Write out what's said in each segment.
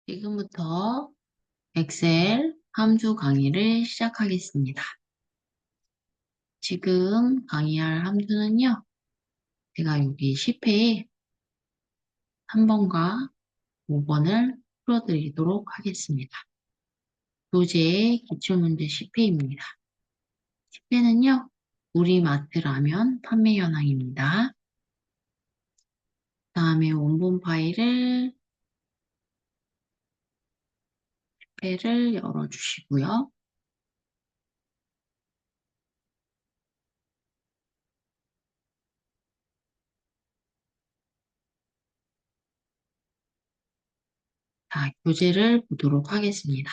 지금부터 엑셀 함수 강의를 시작하겠습니다. 지금 강의할 함수는요, 제가 여기 10회에 3번과 5번을 풀어드리도록 하겠습니다. 교재의 기출문제 10회입니다. 10회는요, 우리 마트 라면 판매 현황입니다. 다음에 원본 파일을 10회를 열어주시고요. 자, 교재를 보도록 하겠습니다.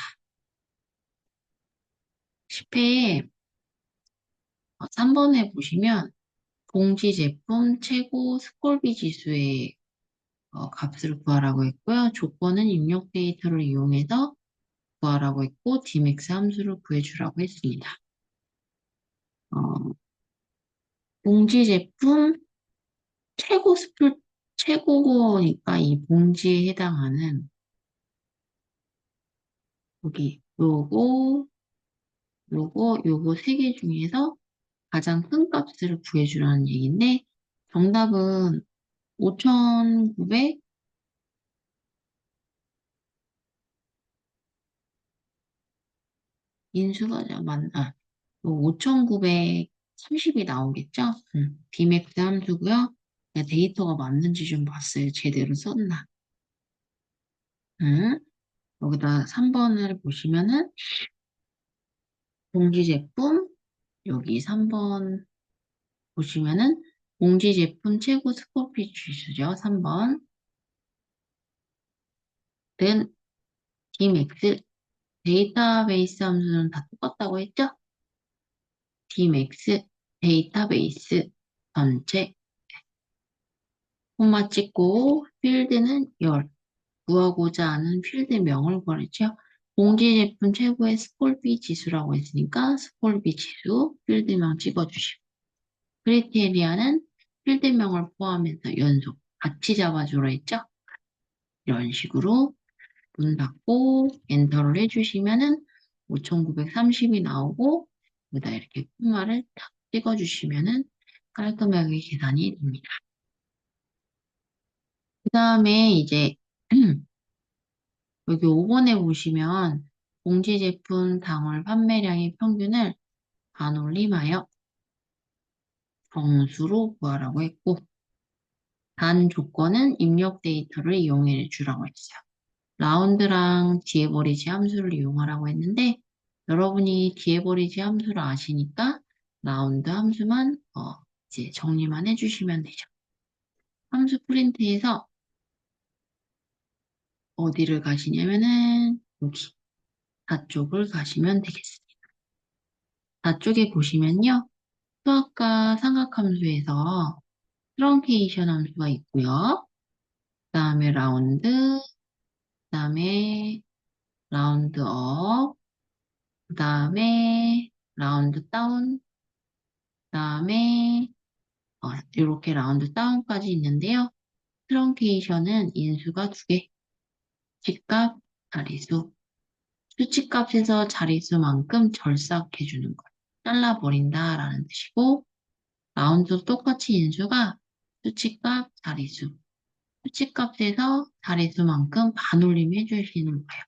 10회에 3번에 보시면 봉지 제품 최고 스콜비 지수의 값을 구하라고 했고요. 조건은 입력 데이터를 이용해서 구하라고 했고, Dmax 함수를 구해주라고 했습니다. 어, 봉지 제품 최고니까 이 봉지에 해당하는 여기 요거 세 개 중에서 가장 큰 값을 구해주라는 얘기인데, 정답은 5,900 인수가 맞나? 5,930이 나오겠죠? Dmax 함수고요. 그냥 데이터가 맞는지 좀 봤어요. 제대로 썼나? 응? 여기다 3번을 보시면은 봉지 제품 여기 3번 보시면은 봉지 제품 최고 스코피 지수죠. 3번은 Dmax 데이터베이스 함수는 다 똑같다고 했죠? Dmax 데이터베이스 전체 콤마 찍고 필드는 열 구하고자 하는 필드명을 구하랬죠. 공지 제품 최고의 스콜비 지수라고 했으니까 스콜비 지수 필드명 찍어주시고 크리테리아는 필드명을 포함해서 연속 같이 잡아주라 했죠. 이런 식으로 문 닫고 엔터를 해주시면은 5,930이 나오고 여기다 이렇게 콤마를 탁 찍어주시면은 깔끔하게 계산이 됩니다. 그 다음에 이제 여기 5번에 보시면 봉지 제품 당월 판매량의 평균을 반올림하여 정수로 구하라고 했고 단 조건은 입력 데이터를 이용해 주라고 했어요. 라운드랑 디에버리지 함수를 이용하라고 했는데 여러분이 디에버리지 함수를 아시니까 라운드 함수만 이제 정리만 해주시면 되죠. 함수 프린트에서 어디를 가시냐면은 여기 다 쪽을 가시면 되겠습니다. 다 쪽에 보시면요. 수학과 삼각함수에서 트렁케이션 함수가 있고요. 그 다음에 라운드, 그 다음에 라운드 업, 그 다음에 라운드 다운, 그 다음에 이렇게 라운드 다운까지 있는데요. 트렁케이션은 인수가 두 개, 수치값, 자리수. 수치값에서 자리수만큼 절삭해주는 것. 잘라버린다라는 뜻이고, 라운드 똑같이 인수가 수치값, 자리수. 수치값에서 자릿수만큼 반올림 해주시는 거예요.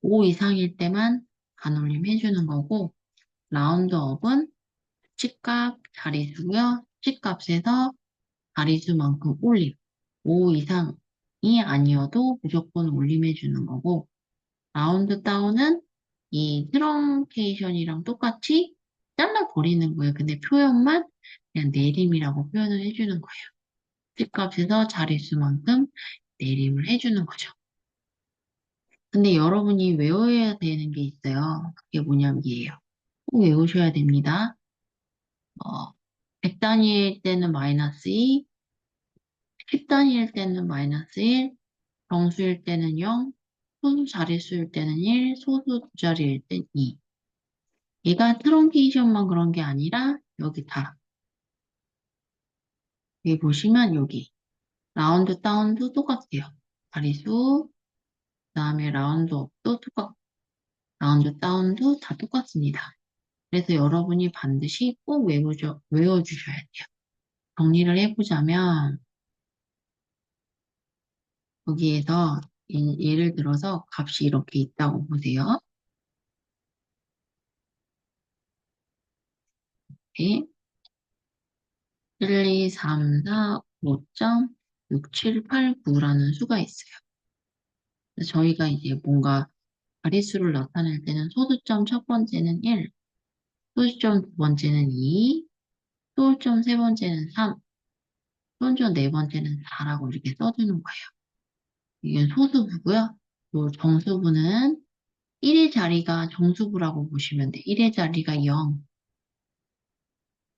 5 이상일 때만 반올림 해주는 거고, 라운드업은 수치값 자릿수고요. 수치값에서 자릿수만큼 올림. 5 이상이 아니어도 무조건 올림해주는 거고, 라운드 다운은 이 트렁케이션이랑 똑같이 잘라버리는 거예요. 근데 표현만 그냥 내림이라고 표현을 해주는 거예요. 수치값에서 자릿수만큼 내림을 해주는 거죠. 근데 여러분이 외워야 되는 게 있어요. 그게 뭐냐면 이에요. 꼭 외우셔야 됩니다. 100단위일 때는 마이너스 2, 10단위일 때는 마이너스 1, 정수일 때는 0, 소수 자릿수일 때는 1, 소수 두 자리일 땐 2. 얘가 트렁케이션만 그런 게 아니라 여기 다. 여기 보시면 여기 라운드 다운도 똑같아요. 자릿수, 다음에 라운드 업도 라운드 다운도 다 똑같습니다. 그래서 여러분이 반드시 꼭 외워주셔야 돼요. 정리를 해보자면, 여기에서 예를 들어서 값이 이렇게 있다고 보세요. 이렇게 1, 2, 3, 4, 5.6, 7, 8, 9라는 수가 있어요. 그래서 저희가 이제 뭔가 자릿수를 나타낼 때는 소수점 첫 번째는 1, 소수점 두 번째는 2, 소수점 세 번째는 3, 소수점 네 번째는 4라고 이렇게 써주는 거예요. 이게 소수부고요. 또 정수부는 1의 자리가 정수부라고 보시면 돼요. 1의 자리가 0,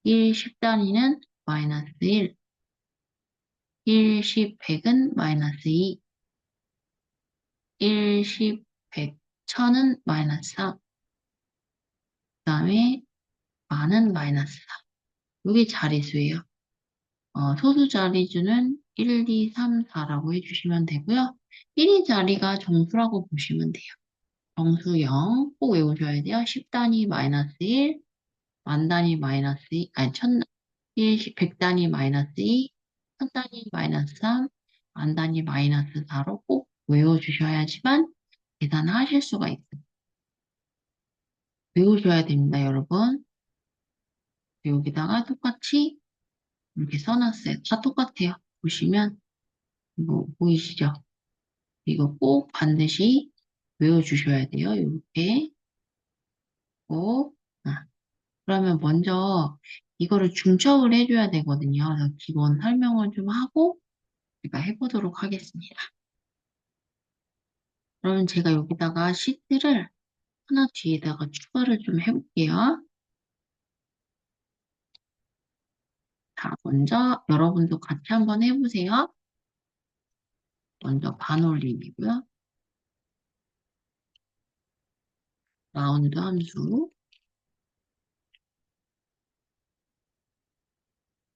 1, 10단위는 마이너스 1, 1, 10, 100은 마이너스 2, 1, 10, 100, 1000은 마이너스 3, 그 다음에 만은 마이너스 4. 이게 자리수예요. 소수 자리수는 1, 2, 3, 4라고 해주시면 되고요. 1의 자리가 정수라고 보시면 돼요. 정수 0, 꼭 외우셔야 돼요. 10단위 마이너스 1, 만 단위 마이너스 2, 아니, 100 단위 마이너스 2, 1000 단위 마이너스 3, 만 단위 마이너스 4로 꼭 외워주셔야지만 계산하실 수가 있어요. 외우셔야 됩니다, 여러분. 여기다가 똑같이 이렇게 써놨어요. 다 똑같아요. 보시면, 뭐, 보이시죠? 이거 꼭 반드시 외워주셔야 돼요. 이렇게 꼭. 그러면 먼저 이거를 중첩을 해줘야 되거든요. 그래서 기본 설명을 좀 하고 제가 해보도록 하겠습니다. 그러면 제가 여기다가 시트를 하나 뒤에다가 추가를 좀 해볼게요. 자, 먼저 여러분도 같이 한번 해보세요. 먼저 반올림이고요. 라운드 함수.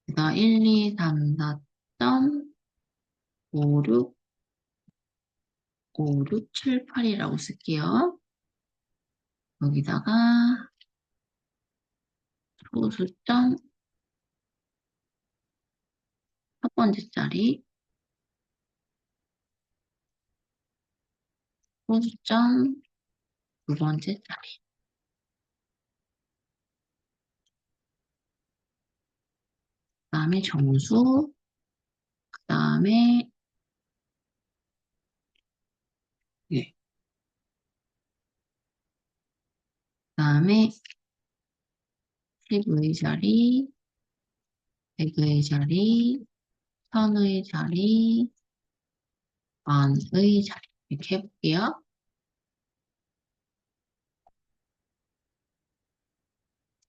제가 1, 2, 3, 4.56, 5, 6, 7, 8이라고 쓸게요. 여기다가 소수점 첫 번째 자리, 소수점 두 번째 자리. 그 다음에 정수, 그 다음에 예, 그 다음에 10의 자리, 100의 자리, 1000의 자리, 만의 자리 이렇게 해볼게요.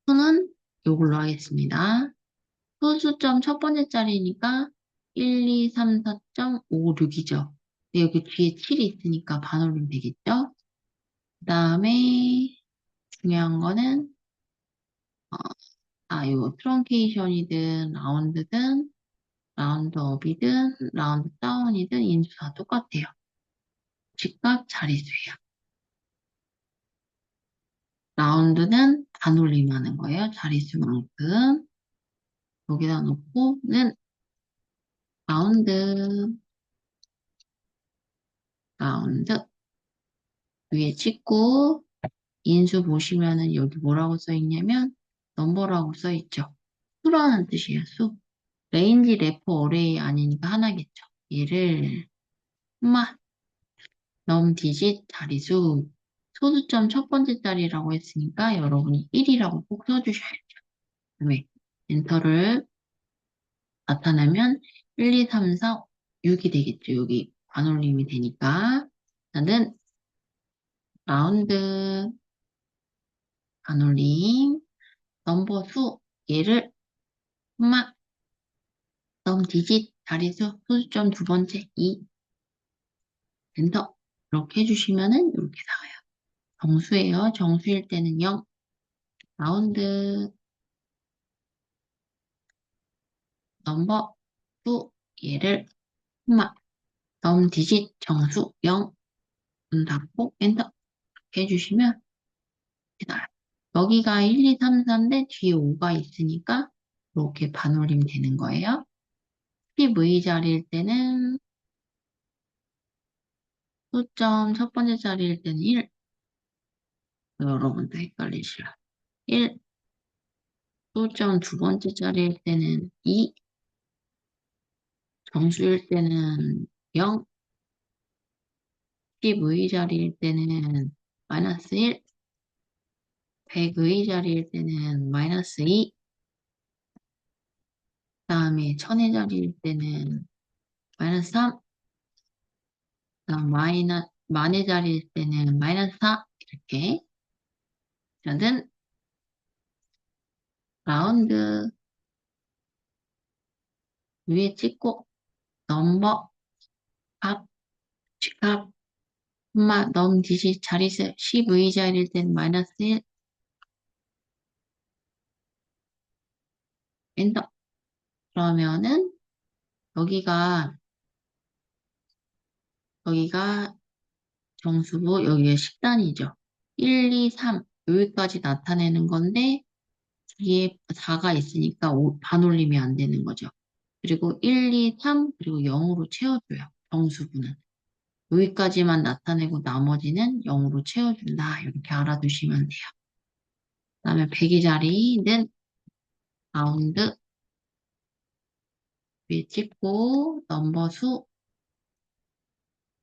수는 요걸로 하겠습니다. 소수점 첫 번째 자리니까 1, 2, 3, 4.56이죠. 여기 뒤에 7이 있으니까 반올림 되겠죠? 그 다음에 중요한 거는 어, 요 트렁케이션이든 라운드든 라운드업이든 라운드 다운이든 인수 다 똑같아요. 집값 자릿수예요. 라운드는 반올림하는 거예요. 자릿수만큼 여기다 놓고는 라운드 라운드 위에 찍고 인수 보시면은 여기 뭐라고 써 있냐면 넘버라고 써 있죠. 수라는 뜻이에요. 수. 레인지 레퍼 어레이 아니니까 하나겠죠. 얘를 엄마 넘 디짓 자리수 소수점 첫 번째 자리라고 했으니까 여러분이 1이라고 꼭 써주셔야죠. 왜? 엔터를 나타나면 1, 2, 3, 4, 6이 되겠죠. 여기 반올림이 되니까 나는 라운드 반올림 넘버 수 얘를 엄마 넘 디짓 자리수 소수점 두 번째 2 엔터 이렇게 해주시면은 이렇게 나와요. 정수예요. 정수일 때는 0 라운드 넘버 수 얘를 엄마 넘 디짓 정수 0 문 닫고 엔터 해주시면 나와요. 여기가 1, 2, 3, 4인데 뒤에 5가 있으니까 이렇게 반올림 되는 거예요. 10의 자리일 때는 소점 첫 번째 자리일 때는 1. 여러분도 헷갈리시라. 1. 소점 두 번째 자리일 때는 2. 정수일 때는 0. 10의 자리일 때는 마이너스 1. 100의 자리일 때는 마이너스 2. 그 다음에 1000의 자리일 때는 마이너스 3. 그다음 만의 자리일 때는 마이너스 4. 이렇게 저는 라운드 위에 찍고 넘버 값, 값, 넘디지 자리수 10의 자리일 때는 마이너스 1. 엔터. 그러면은 여기가 정수고 여기가 식단이죠. 1, 2, 3 여기까지 나타내는 건데 뒤에 4가 있으니까 반올림이 안 되는 거죠. 그리고 1, 2, 3 그리고 0으로 채워줘요. 정수분은. 여기까지만 나타내고 나머지는 0으로 채워준다. 이렇게 알아두시면 돼요. 그 다음에 배기 자리는 라운드 위에 찍고 넘버 수,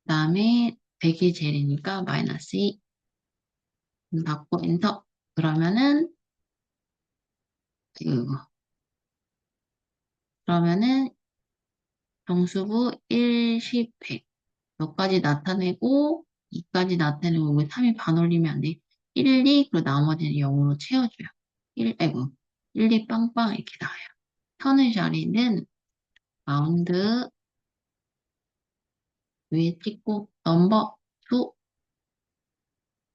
그 다음에 배기 젤이니까 마이너스 2 닫고 엔터. 그러면은 이거 그러면은 정수부 1, 10, 100 여기까지 나타내고 2까지 나타내고 여기 3이 반올리면 안 돼. 1, 2 그리고 나머지는 0으로 채워줘요. 1, 2 빵빵 이렇게 나와요. 선의 자리는 라운드 위에 찍고 넘버 수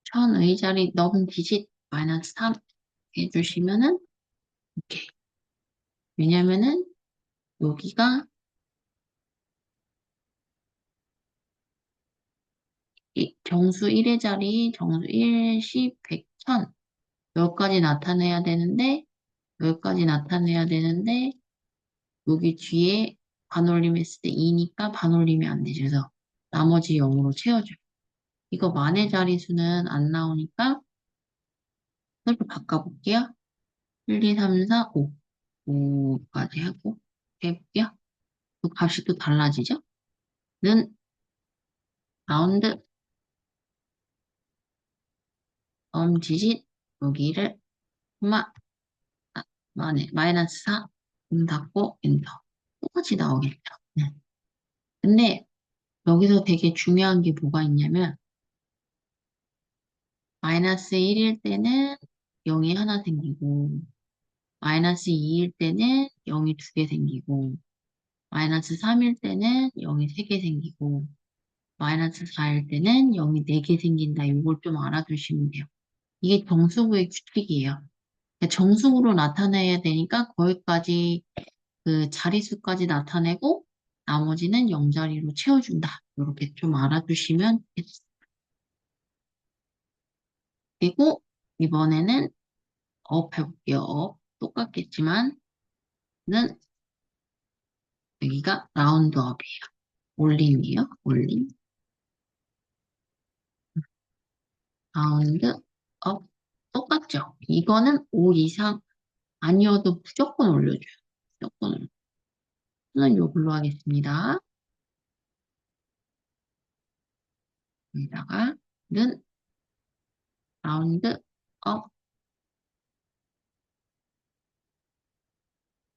천의 자리 넘은 디짓 마이너스 3 해주시면은 오케이. 왜냐면은 여기가 정수 1의 자리 정수 1, 10, 100, 1000 여기까지 나타내야 되는데 여기까지 나타내야 되는데 여기 뒤에 반올림 했을 때 2니까 반올림이 안 되죠. 그래서 나머지 0으로 채워줘요. 이거 만의 자리수는 안 나오니까 이렇게 바꿔볼게요. 1, 2, 3, 4, 5. 5까지 하고 해볼게요. 그 값이 또 달라지죠? 는 라운드 엄지짓 여기를 마, 마이너스 4 닫고 엔터 똑같이 나오겠죠. 네. 근데 여기서 되게 중요한 게 뭐가 있냐면 마이너스 1일 때는 0이 하나 생기고 마이너스 2일 때는 0이 두 개 생기고 마이너스 3일 때는 0이 세 개 생기고 마이너스 4일 때는 0이 네 개 생긴다. 이걸 좀 알아두시면 돼요. 이게 정수부의 규칙이에요. 그러니까 정수로 나타내야 되니까 거기까지 그 자리수까지 나타내고 나머지는 0자리로 채워준다. 이렇게 좀 알아두시면 되겠습니다. 그리고 이번에는 업 해볼게요. 업. 똑같겠지만 는 여기가 라운드업이에요. 올림이에요. 올림. 라운드업. 똑같죠? 이거는 5 이상 아니어도 무조건 올려줘요. 무조건 올려줘요. 저는 이걸로 하겠습니다. 여기다가 는 라운드 업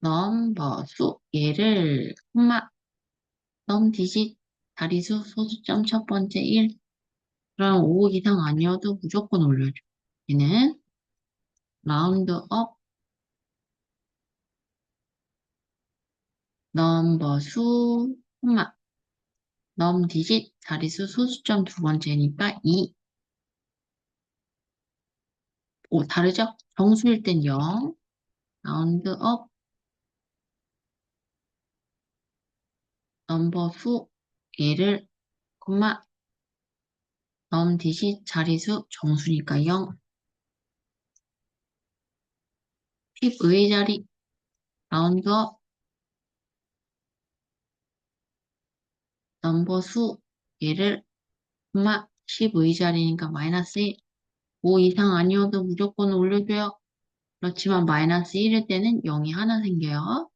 넘버 수 얘를 넘 디짓 자리수 소수점 첫 번째 1 그럼 5 이상 아니어도 무조건 올려줘. 얘는 라운드 업 넘버 수 넘 디짓 자리수 소수점 두 번째니까 2 다르죠? 정수일 땐 0 라운드 업 넘버 수 얘를 콤마 넘 디짓 자리수 정수니까 0. 10의 자리 라운드업 넘버 수 얘를 엄마 10의 자리니까 마이너스 1. 5 이상 아니어도 무조건 올려줘요. 그렇지만 마이너스 1일 때는 0이 하나 생겨요.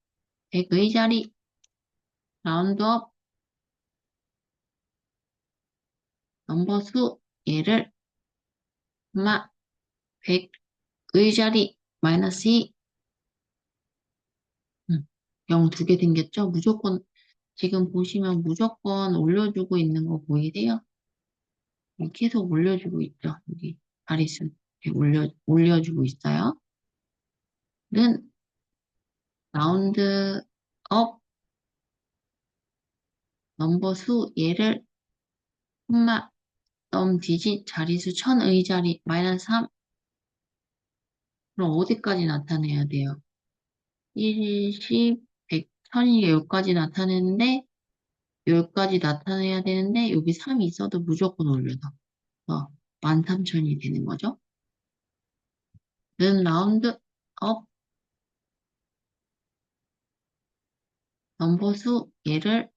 100의 자리 라운드업 넘버 수 얘를 엄마 100의 자리 마이너스 2. 0 두 개 생겼죠? 무조건 지금 보시면 무조건 올려주고 있는 거 보이세요? 계속 올려주고 있죠. 여기 자릿수 이렇게 올려주고 있어요. 는 라운드 업 넘버 수 얘를 콤마 넘 디짓 자릿수 1000의 자리 마이너스 3. 그럼 어디까지 나타내야 돼요? 1, 10, 100, 1000이 여기까지 나타내는데 여기까지 나타내야 되는데 여기 3이 있어도 무조건 올려서 13,000이 되는 거죠. 는 라운드 업 넘버 수 얘를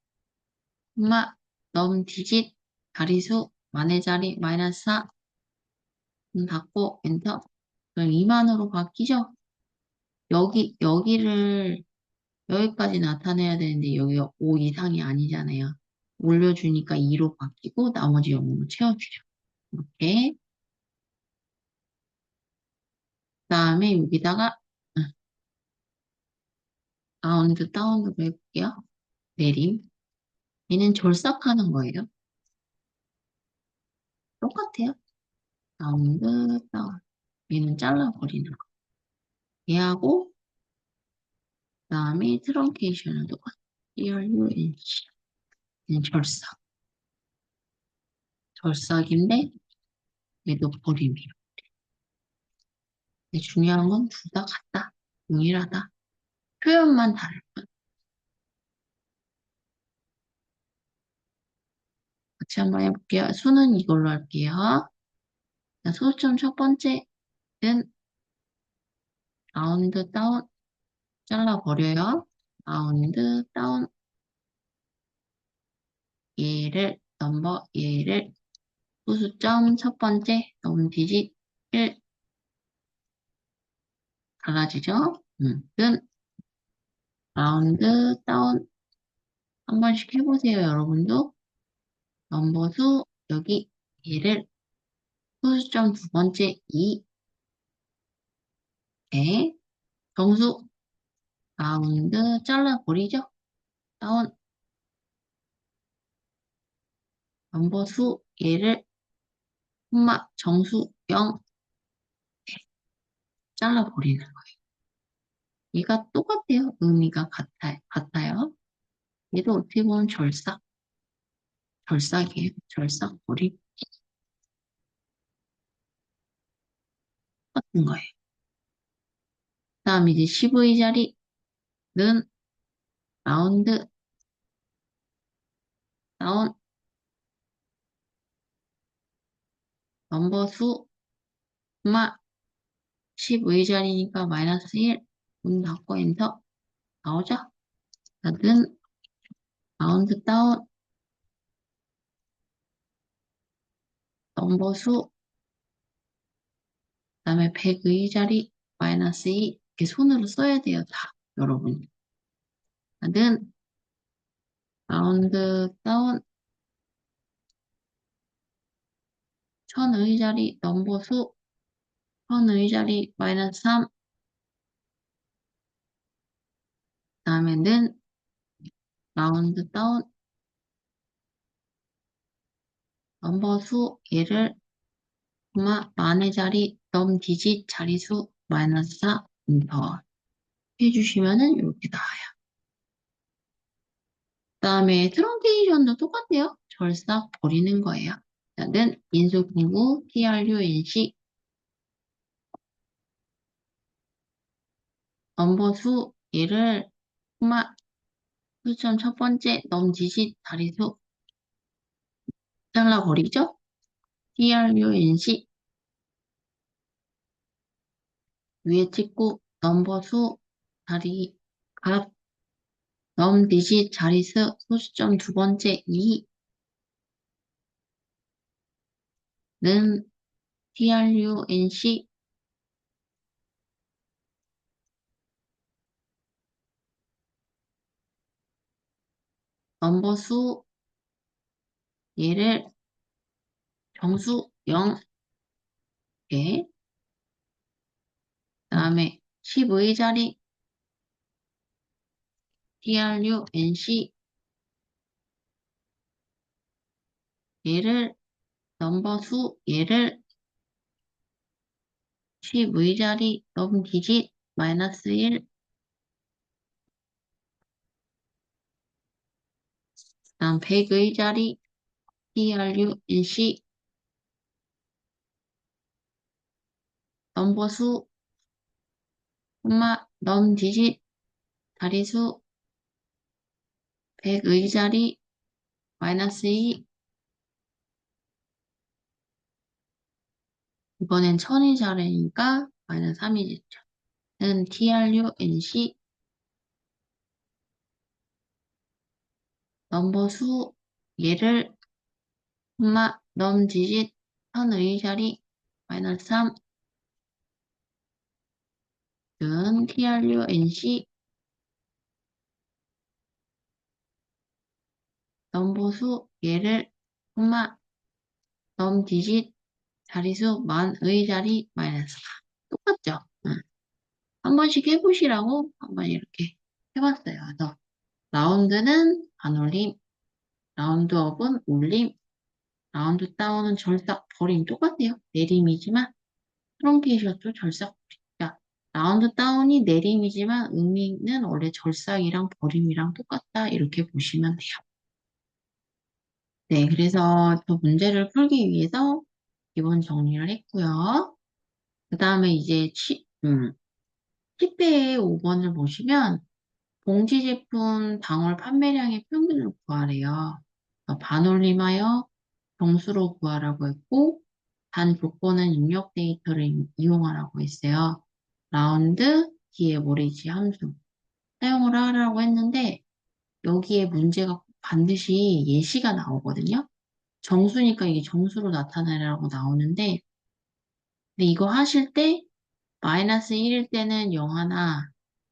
콤마 넘 디짓 자리수 만의 자리 마이너스 4 닫고 엔터. 그럼 2만으로 바뀌죠? 여기를 여기까지 나타내야 되는데 여기가 5 이상이 아니잖아요. 올려주니까 2로 바뀌고 나머지 0으로 채워주죠. 이렇게. 그다음에 여기다가 라운드 다운으로 해볼게요. 내림. 얘는 절삭하는 거예요. 똑같아요. 라운드 다운. 얘는 잘라버리는 거. 얘하고 그다음에 트렁케이션은 똑같아요. TRUNC. 얘는 절삭. 절삭인데 얘도 버림이에요. 근데 중요한 건 둘 다 같다. 동일하다. 표현만 다를 뿐. 같이 한번 해볼게요. 수는 이걸로 할게요. 자, 소수점 첫 번째는 라운드 다운 잘라버려요. 라운드 다운 얘를 소수점 첫 번째 넘디짓 1 달라지죠? 는 라운드 다운 한 번씩 해보세요, 여러분도. 넘버수 여기 얘를 소수점 두 번째 2 에 정수 라운드 잘라버리죠? 다운 넘버수 얘를 콤마 정수 0 잘라버리는 거예요. 얘가 똑같아요. 의미가 같아요. 얘도 어떻게 보면 절삭이에요. 절삭버리 같은 거예요. 그 다음 이제 10의 자리는 라운드 다운 넘버수 콤마 10의 자리니까 마이너스 1 문 닫고 엔터 나오죠? 는 라운드 다운 넘버수 그다음에 100의 자리 마이너스 2 이렇게 손으로 써야 돼요. 다 여러분. 는 라운드 다운 1000의 자리 넘버수 1000의 자리 마이너스 3 그다음에는 라운드 다운 넘버수 얘를 콤마 만의 자리 넘 디짓 자리수 마이너스 4 더 해주시면은 이렇게 나와요. 그다음에 트렁케이션도 똑같아요. 절삭 버리는 거예요. 는 인수분구 TRUNC 넘버수 얘를 콤마 수점 첫 번째 넘 디짓 자리수 잘라버리죠? trunc 위에 찍고 넘버 수 자리 값 넘 디짓 자릿수 소수점 두 번째 2는 trunc 넘버 수 얘를 정수 0개 그다음에 10의 자리 trunc 얘를 넘버 수 얘를 10의 자리 넘 디짓 마이너스 1 그다음 100의 자리 trunc 넘버 수 넘 디짓 자리수 100의 자리 마이너스 2 이번엔 1000의 자리니까 마이너스 3이 됐죠. 는 trunc 넘버 수 얘를 넘 디짓 1000의 자리 마이너스 3 는 trunc 넘버 수 얘를 넘 디짓 자리수 만의 자리 마이너스 4 똑같죠? 응. 한 번씩 해보시라고 한번 이렇게 해봤어요. 그래서 라운드는 반올림, 라운드업은 올림, 라운드 다운은 절삭, 버림 똑같아요. 내림이지만 트렁케이션도 절삭, 버림. 그러니까 라운드 다운이 내림이지만 의미는 원래 절삭이랑 버림이랑 똑같다 이렇게 보시면 돼요. 네, 그래서 저 문제를 풀기 위해서 기본 정리를 했고요. 그 다음에 이제 10배의 5번을 보시면 봉지 제품 당월 판매량의 평균을 구하래요. 반올림하여 정수로 구하라고 했고, 단 조건은 입력 데이터를 이용하라고 했어요. 라운드, 뒤에 모래지 함수 사용을 하라고 했는데, 여기에 문제가 꼭 반드시 예시가 나오거든요. 정수니까 이게 정수로 나타내라고 나오는데, 근데 이거 하실 때, 마이너스 1일 때는 0 하나,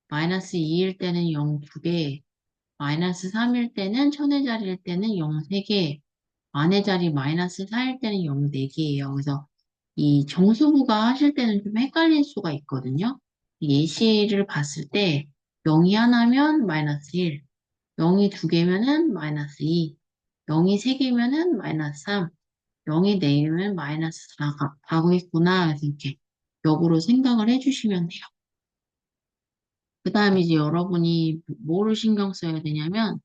마이너스 2일 때는 0 2개, 마이너스 3일 때는 천의 자리일 때는 0 3개, 만의 자리 마이너스 4일 때는 0 4개예요. 그래서 이 정수부가 하실 때는 좀 헷갈릴 수가 있거든요. 예시를 봤을 때 0이 하나면 마이너스 1, 0이 두 개면은 마이너스 2, 0이 세 개면은 마이너스 3, 0이 네 개면 마이너스 4가 가고 있구나. 그래서 이렇게 역으로 생각을 해주시면 돼요. 그 다음에 이제 여러분이 뭐를 신경 써야 되냐면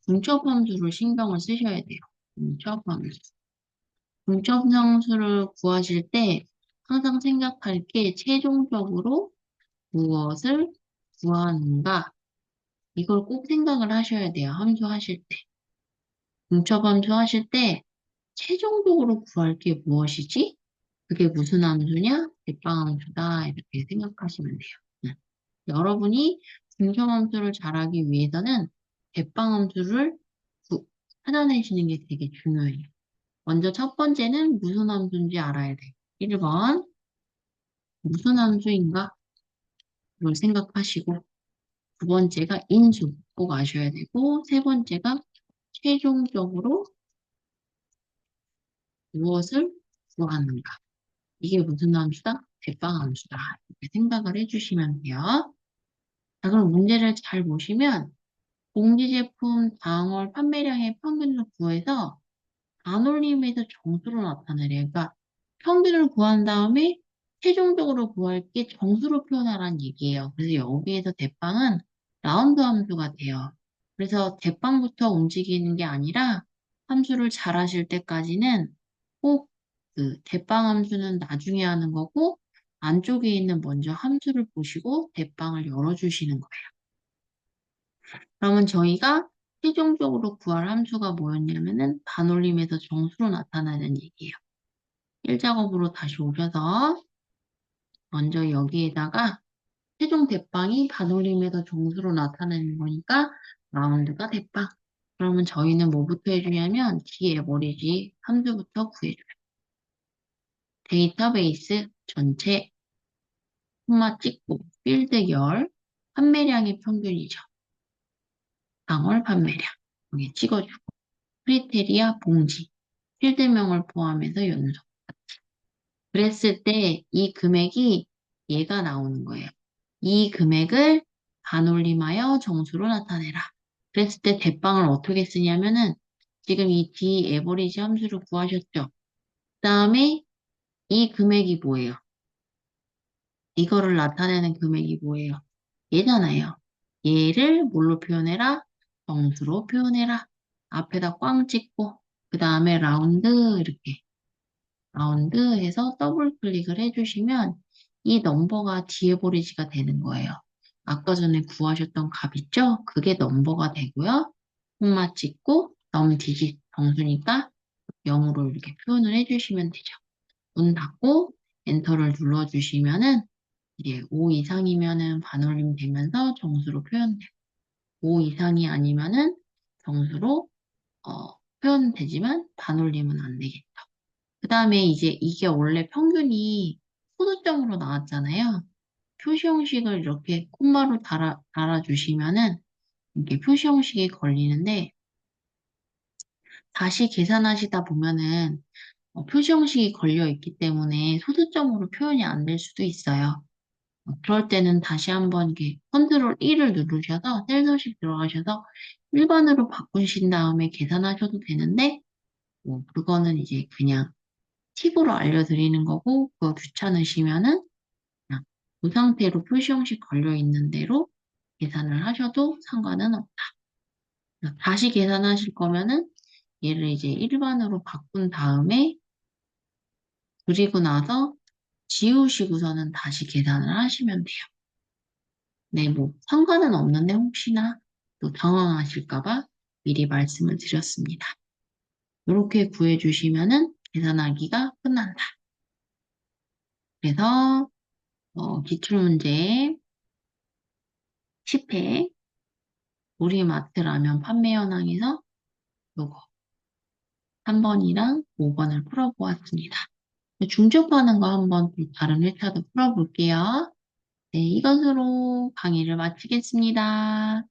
중첩 함수를 신경을 쓰셔야 돼요. 중첩 함수. 중첩 함수를 구하실 때 항상 생각할 게 최종적으로 무엇을 구하는가 이걸 꼭 생각을 하셔야 돼요. 함수 하실 때. 중첩 함수 하실 때 최종적으로 구할 게 무엇이지? 그게 무슨 함수냐? 대빵 함수다. 이렇게 생각하시면 돼요. 여러분이 중첩함수를 잘하기 위해서는 대빵함수를 찾아내시는 게 되게 중요해요. 먼저 첫 번째는 무슨 함수인지 알아야 돼요. 1번 무슨 함수인가? 를 생각하시고 두 번째가 인수 꼭 아셔야 되고 세 번째가 최종적으로 무엇을 구하는가? 이게 무슨 함수다? 대빵함수다. 이렇게 생각을 해주시면 돼요. 자, 그럼 문제를 잘 보시면 공지 제품 당월 판매량의 평균을 구해서 반올림에서 정수로 나타내래요. 그러니까 평균을 구한 다음에 최종적으로 구할 게 정수로 표현하라는 얘기예요. 그래서 여기에서 대빵은 라운드 함수가 돼요. 그래서 대빵부터 움직이는 게 아니라 함수를 잘 하실 때까지는 꼭 그 대빵 함수는 나중에 하는 거고 안쪽에 있는 먼저 함수를 보시고 대빵을 열어주시는 거예요. 그러면 저희가 최종적으로 구할 함수가 뭐였냐면은 반올림에서 정수로 나타나는 얘기예요. 1작업으로 다시 오셔서 먼저 여기에다가 최종 대빵이 반올림에서 정수로 나타내는 거니까 라운드가 대빵. 그러면 저희는 뭐부터 해주냐면 DAverage 함수부터 구해줘요. 데이터베이스 전체 콤마 찍고 필드열 판매량의 평균이죠. 당월 판매량 여기 찍어주고 크리테리아 봉지 필드명을 포함해서 연속. 그랬을 때 이 금액이 얘가 나오는 거예요. 이 금액을 반올림하여 정수로 나타내라. 그랬을 때 대빵을 어떻게 쓰냐면은 지금 이 D 에버리지 함수를 구하셨죠. 그 다음에 이 금액이 뭐예요? 이거를 나타내는 금액이 뭐예요? 얘잖아요. 얘를 뭘로 표현해라? 정수로 표현해라. 앞에다 꽝 찍고 그 다음에 라운드 이렇게 라운드 해서 더블 클릭을 해주시면 이 넘버가 디에버리지가 되는 거예요. 아까 전에 구하셨던 값 있죠? 그게 넘버가 되고요. 콤마 찍고 넘 디짓 정수니까 0으로 이렇게 표현을 해주시면 되죠. 문 닫고 엔터를 눌러주시면은 이제 5 이상이면은 반올림 되면서 정수로 표현돼요. 5 이상이 아니면은 정수로 표현되지만 반올림은 안 되겠죠. 그 다음에 이제 이게 원래 평균이 소수점으로 나왔잖아요. 표시 형식을 이렇게 콤마로 달아주시면은 이게 표시 형식이 걸리는데 다시 계산하시다 보면은 표시 형식이 걸려 있기 때문에 소수점으로 표현이 안 될 수도 있어요. 그럴 때는 다시 한번 이렇게 컨트롤 1을 누르셔서 셀 서식 들어가셔서 일반으로 바꾸신 다음에 계산하셔도 되는데 뭐 그거는 이제 그냥 팁으로 알려드리는 거고 그거 귀찮으시면은 그냥 그 상태로 표시 형식 걸려 있는 대로 계산을 하셔도 상관은 없다. 다시 계산하실 거면은 얘를 이제 일반으로 바꾼 다음에 그리고 나서 지우시고서는 다시 계산을 하시면 돼요. 네, 뭐 상관은 없는데 혹시나 또 당황하실까 봐 미리 말씀을 드렸습니다. 이렇게 구해주시면은 계산하기가 끝난다. 그래서 기출문제 10회 우리 마트 라면 판매 현황에서 요거 3번이랑 5번을 풀어보았습니다. 중첩하는 거 한번 또 다른 회차도 풀어볼게요. 네, 이것으로 강의를 마치겠습니다.